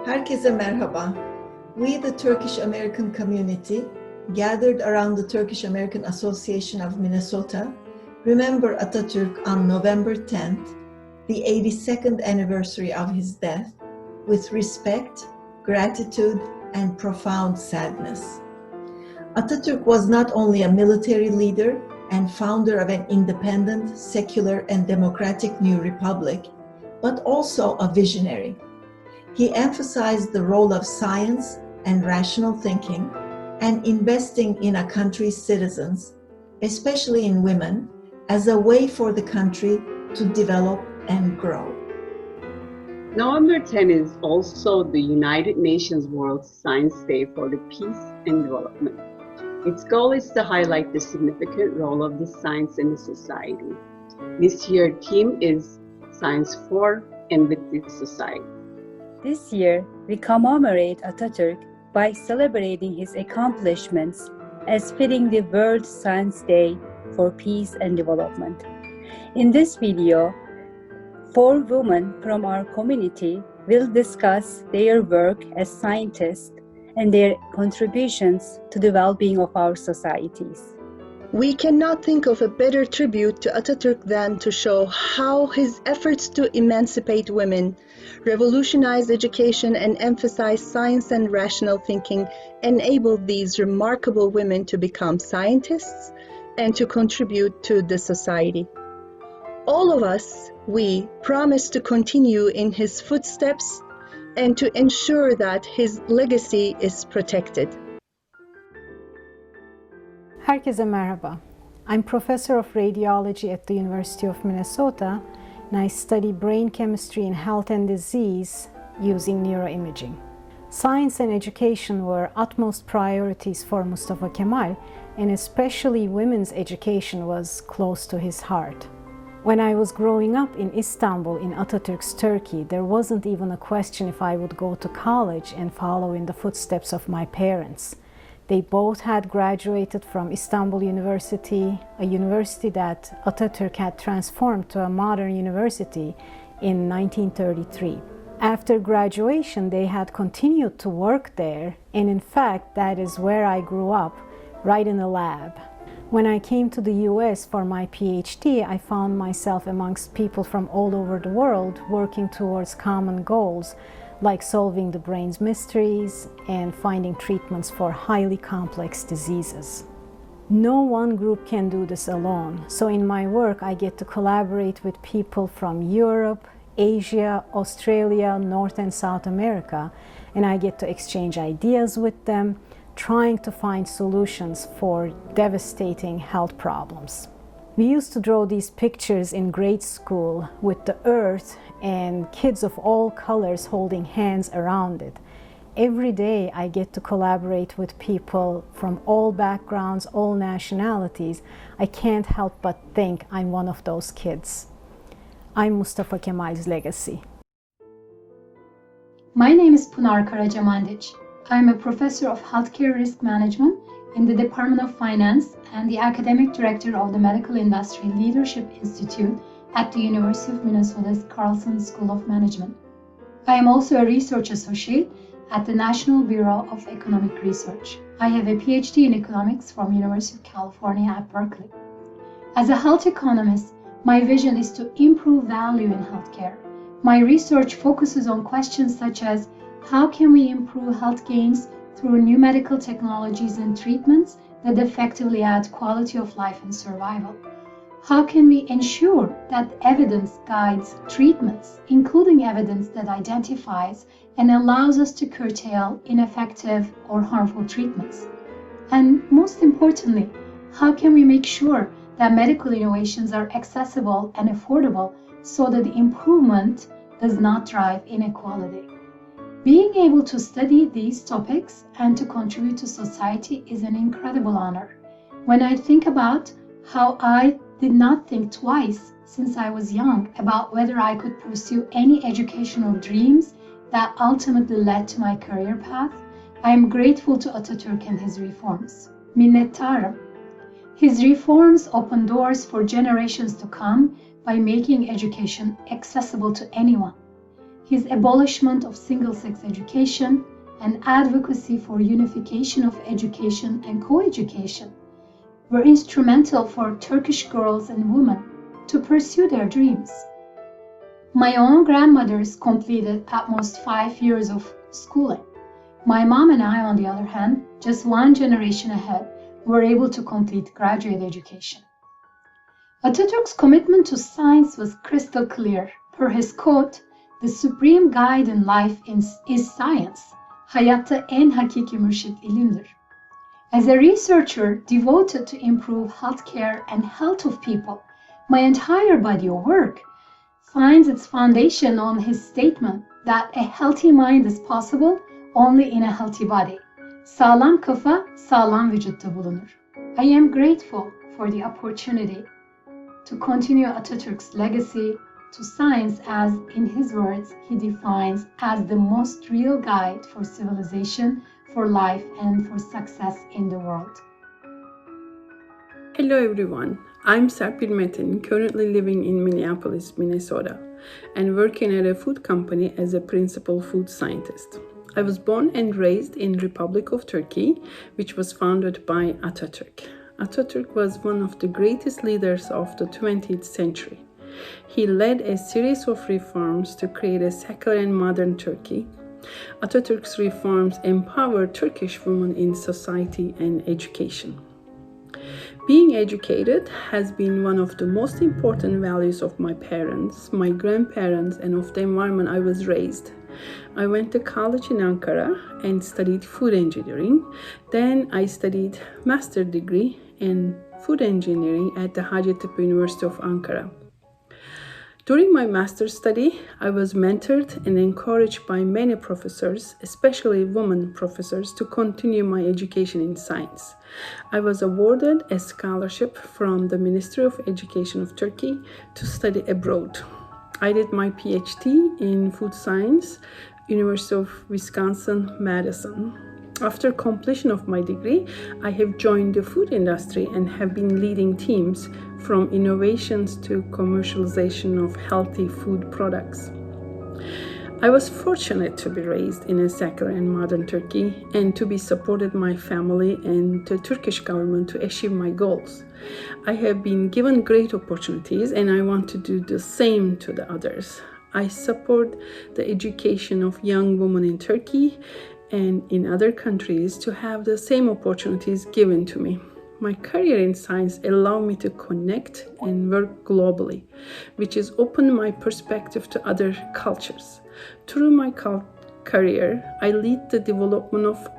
Herkese merhaba. We, the Turkish-American community, gathered around the Turkish-American Association of Minnesota, remember Atatürk on November 10th, the 82nd anniversary of his death, with respect, gratitude, and profound sadness. Atatürk was not only a military leader and founder of an independent, secular, and democratic new republic, but also a visionary. He emphasized the role of science and rational thinking and investing in a country's citizens, especially in women, as a way for the country to develop and grow. November 10 is also the United Nations World Science Day for the Peace and Development. Its goal is to highlight the significant role of the science in the society. This year's theme is Science for and with the Society. This year, we commemorate Atatürk by celebrating his accomplishments as fitting the World Science Day for Peace and Development. In this video, 4 women from our community will discuss their work as scientists and their contributions to the well-being of our societies. We cannot think of a better tribute to Atatürk than to show how his efforts to emancipate women, revolutionize education, and emphasize science and rational thinking enabled these remarkable women to become scientists and to contribute to the society. All of us, we promise to continue in his footsteps and to ensure that his legacy is protected. Herkese merhaba. I'm professor of radiology at the University of Minnesota, and I study brain chemistry in health and disease using neuroimaging. Science and education were utmost priorities for Mustafa Kemal, and especially women's education was close to his heart. When I was growing up in Istanbul in Atatürk's Turkey, there wasn't even a question if I would go to college and follow in the footsteps of my parents. They both had graduated from Istanbul University, a university that Atatürk had transformed to a modern university in 1933. After graduation, they had continued to work there, and in fact, that is where I grew up, right in the lab. When I came to the US for my PhD, I found myself amongst people from all over the world working towards common goals, like solving the brain's mysteries and finding treatments for highly complex diseases. No one group can do this alone, so in my work I get to collaborate with people from Europe, Asia, Australia, North and South America, and I get to exchange ideas with them, trying to find solutions for devastating health problems. We used to draw these pictures in grade school with the earth and kids of all colors holding hands around it. Every day I get to collaborate with people from all backgrounds, all nationalities. I can't help but think I'm one of those kids. I'm Mustafa Kemal's legacy. My name is Pınar Karacamandic. I'm a professor of healthcare risk management in the Department of Finance and the academic director of the Medical Industry Leadership Institute at the University of Minnesota's Carlson School of Management. I am also a research associate at the National Bureau of Economic Research. I have a PhD in economics from University of California at Berkeley. As a health economist, my vision is to improve value in healthcare. My research focuses on questions such as how can we improve health gains through new medical technologies and treatments that effectively add quality of life and survival? How can we ensure that evidence guides treatments, including evidence that identifies and allows us to curtail ineffective or harmful treatments? And most importantly, how can we make sure that medical innovations are accessible and affordable so that the improvement does not drive inequality? Being able to study these topics and to contribute to society is an incredible honor. When I think about how I did not think twice since I was young about whether I could pursue any educational dreams that ultimately led to my career path, I am grateful to Atatürk and his reforms. Minnettarım. His reforms open doors for generations to come by making education accessible to anyone. his abolishment of single-sex education, and advocacy for unification of education and co-education were instrumental for Turkish girls and women to pursue their dreams. My own grandmothers completed at most 5 years of schooling. My mom and I, on the other hand, just one generation ahead, were able to complete graduate education. Atatürk's commitment to science was crystal clear. Per his quote, "The supreme guide in life is science. Hayatta en hakiki mürşit ilimdir." As a researcher devoted to improve healthcare and health of people, my entire body of work finds its foundation on his statement that a healthy mind is possible only in a healthy body. Sağlam kafa, sağlam vücutta bulunur. I am grateful for the opportunity to continue Atatürk's legacy to science as, in his words, he defines as the most real guide for civilization, for life, and for success in the world. Hello everyone, I'm Serpil Metin, currently living in Minneapolis, Minnesota, and working at a food company as a principal food scientist. I was born and raised in Republic of Turkey, which was founded by Atatürk. Atatürk was one of the greatest leaders of the 20th century. He led a series of reforms to create a secular and modern Turkey. Atatürk's reforms empowered Turkish women in society and education. Being educated has been one of the most important values of my parents, my grandparents, and of the environment I was raised. I went to college in Ankara and studied food engineering. Then I studied master's degree in food engineering at the Hacettepe University of Ankara. During my master's study, I was mentored and encouraged by many professors, especially women professors, to continue my education in science. I was awarded a scholarship from the Ministry of Education of Turkey to study abroad. I did my PhD in food science, University of Wisconsin-Madison. After completion of my degree, I have joined the food industry and have been leading teams from innovations to commercialization of healthy food products. I was fortunate to be raised in a secular and modern Turkey and to be supported my family and the Turkish government to achieve my goals. I have been given great opportunities and I want to do the same to the others. I support the education of young women in Turkey and in other countries to have the same opportunities given to me. My career in science allowed me to connect and work globally, which has opened my perspective to other cultures. Through my career, I lead the development of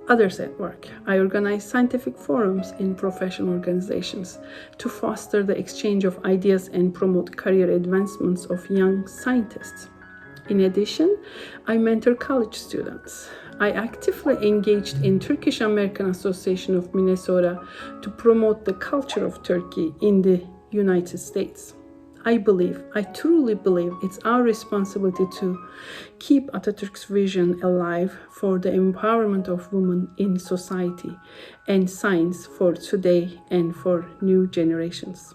others at work. I organize scientific forums in professional organizations to foster the exchange of ideas and promote career advancements of young scientists. In addition, I mentor college students. I actively engaged in Turkish-American Association of Minnesota to promote the culture of Turkey in the United States. I truly believe it's our responsibility to keep Atatürk's vision alive for the empowerment of women in society and science for today and for new generations.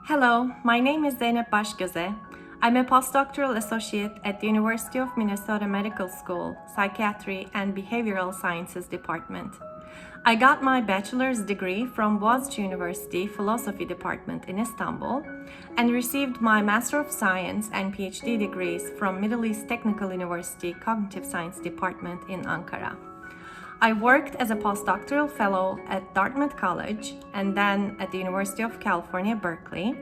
Hello, my name is Zeynep Başgöze. I'm a postdoctoral associate at the University of Minnesota Medical School, Psychiatry and Behavioral Sciences Department. I got my bachelor's degree from Boğaziçi University Philosophy Department in Istanbul and received my Master of Science and PhD degrees from Middle East Technical University Cognitive Science Department in Ankara. I worked as a postdoctoral fellow at Dartmouth College and then at the University of California, Berkeley.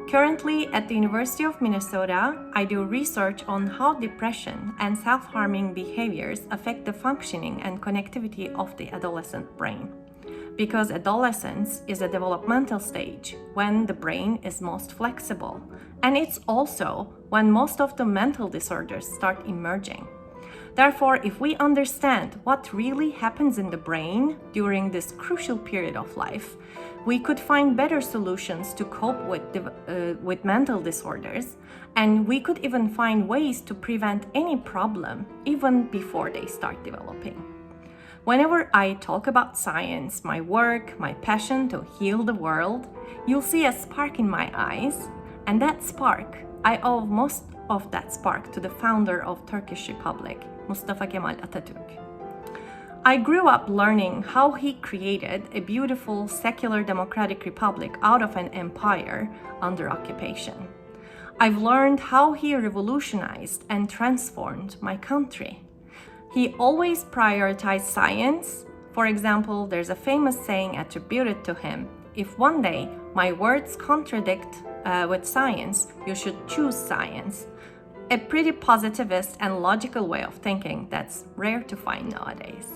Currently at the University of Minnesota, I do research on how depression and self-harming behaviors affect the functioning and connectivity of the adolescent brain. Because adolescence is a developmental stage when the brain is most flexible, and it's also when most of the mental disorders start emerging. Therefore, if we understand what really happens in the brain during this crucial period of life, we could find better solutions to cope with mental disorders, and we could even find ways to prevent any problem even before they start developing. Whenever I talk about science, my work, my passion to heal the world, you'll see a spark in my eyes, and that spark I owe most of that spark to the founder of Turkish Republic, Mustafa Kemal Atatürk. I grew up learning how he created a beautiful secular democratic republic out of an empire under occupation. I've learned how he revolutionized and transformed my country. He always prioritized science. For example, there's a famous saying attributed to him: if one day my words contradict with science, you should choose science. A pretty positivist and logical way of thinking that's rare to find nowadays.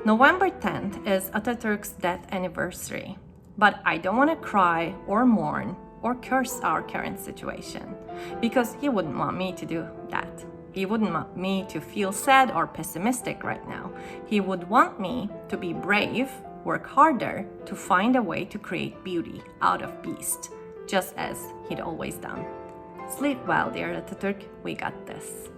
November 10th is Atatürk's death anniversary, but I don't want to cry or mourn or curse our current situation, because he wouldn't want me to do that. He wouldn't want me to feel sad or pessimistic right now. He would want me to be brave, work harder to find a way to create beauty out of beast, just as he'd always done. Sleep well, dear Atatürk, we got this.